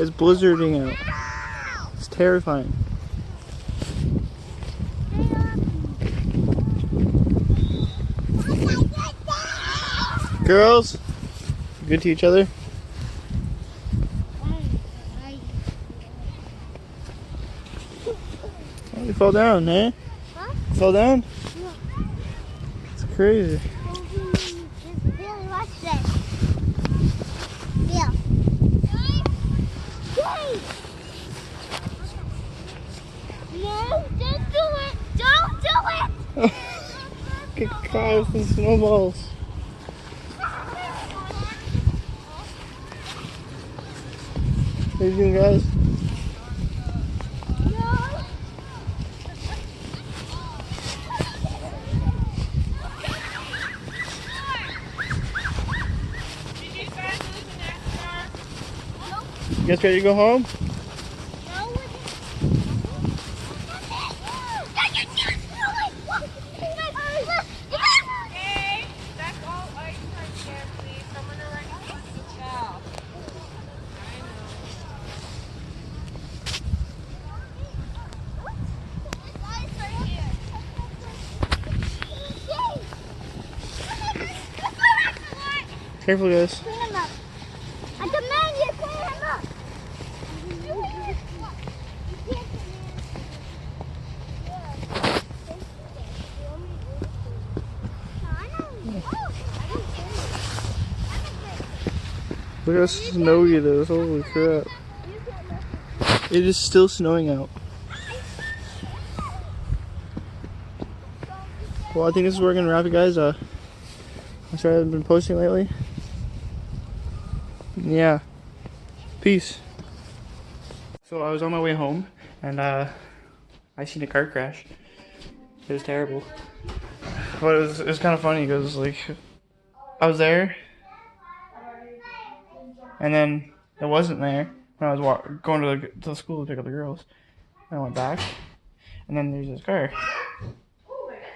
It's blizzarding out. It's terrifying. Girls, good to each other. Oh, you fell down, eh? Huh? You fell down? Yeah. It's crazy. Billy, watch this. Yeah. Yay! No, don't do it! Don't do it! Get caught with some snowballs. What are you doing, guys? No. You guys ready to go home? Hey, that's all ice right there, please. Someone already put the towel. I Careful, guys. Clean him up. I demand you clean him up. Look how snowy it is. Holy crap. It is still snowing out. Well, I think this is where we're going to wrap it, guys. That's what I've been posting lately. Yeah. Peace. So I was on my way home, and I seen a car crash. It was terrible. But it was kind of funny because, like, I was there, and then it wasn't there when I was going to the school to pick up the girls. I went back, and then there's this car.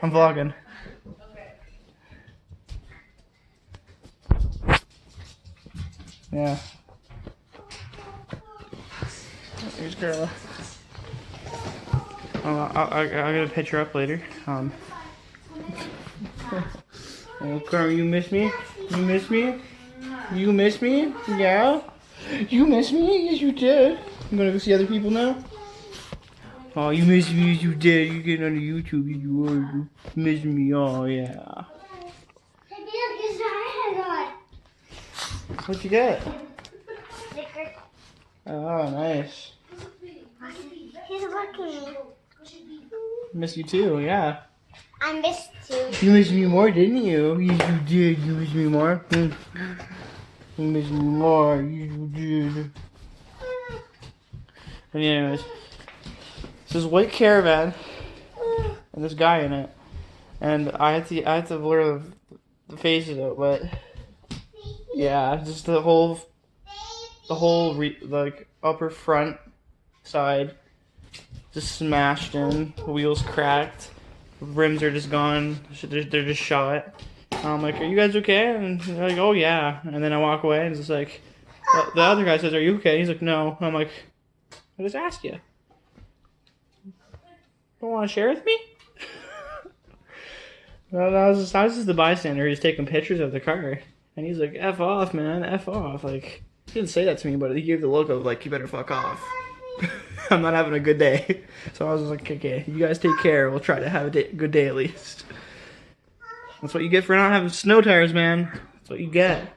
I'm vlogging. Yeah. Here's Carla. I'll get a picture up later. Oh, Carla, you miss me? You miss me? You miss me? Yeah? You miss me? Yes, you did. You gonna go see other people now? Oh, you miss me? Yes, you did. You get on the YouTube. You miss me? Oh, yeah. What'd you get? Sticker. Oh, nice. He's looking. Miss you too, yeah. I missed you. You missed me more, didn't you? Yes, you did. You missed me more. You missed me more. Yes, you did. And anyways, it's this white caravan and this guy in it, and I had to blur the faces out, but yeah, just the whole like upper front side just smashed in, the wheels cracked, rims are just gone, they're just shot. I'm like, are you guys okay? And they're like, oh yeah. And then I walk away and it's just like, the other guy says, are you okay? He's like, no. I'm like, I just asked you. Don't want to share with me? No, I was just the bystander. He's taking pictures of the car. And he's like, F off, man, F off. Like, he didn't say that to me, but he gave the look of like, you better fuck off. I'm not having a good day. So I was like, okay, you guys take care. We'll try to have a good day at least. That's what you get for not having snow tires, man. That's what you get.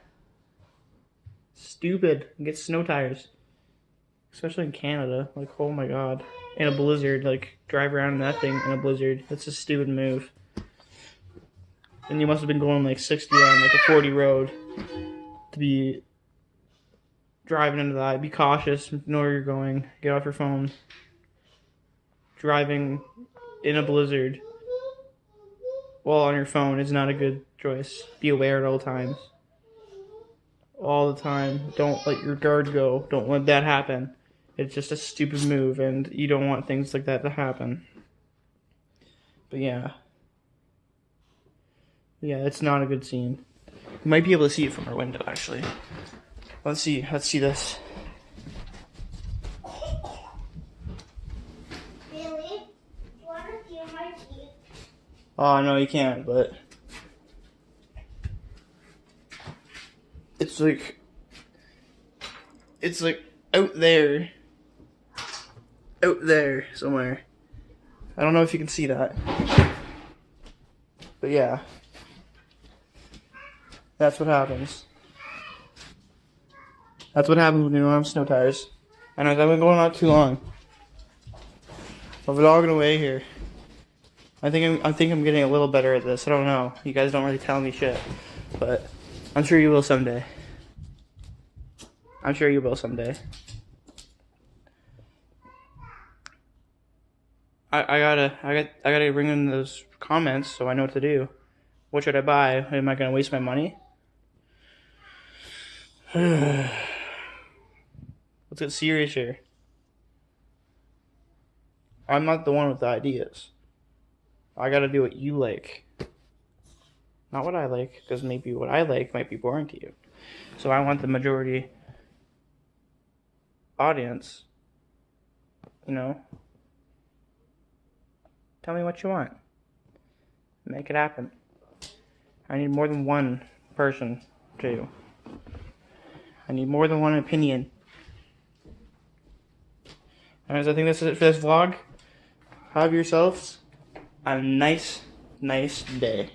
Stupid. You get snow tires. Especially in Canada. Like, oh my god. In a blizzard. Like, drive around in that thing in a blizzard. That's a stupid move. And you must have been going like 60 on like a 40 road to be driving into that. Be cautious. Know where you're going. Get off your phone. Driving in a blizzard while on your phone is not a good choice. Be aware at all times. All the time. Don't let your guard go. Don't let that happen. It's just a stupid move, and you don't want things like that to happen. But yeah. Yeah, it's not a good scene. You might be able to see it from our window, actually. Let's see this. Oh, no, you can't, but it's like out there somewhere. I don't know if you can see that, but yeah, that's what happens. That's what happens when you don't have snow tires. I know I've been going on too long. I'm vlogging away here. I think I'm getting a little better at this. I don't know. You guys don't really tell me shit, but I'm sure you will someday. I'm sure you will someday. I gotta bring in those comments so I know what to do. What should I buy? Am I gonna waste my money? Let's get serious here. I'm not the one with the ideas. I gotta do what you like. Not what I like, because maybe what I like might be boring to you. So I want the majority audience, you know. Tell me what you want. Make it happen. I need more than one person to. I need more than one opinion. Anyways, I think this is it for this vlog. Have yourselves a nice day.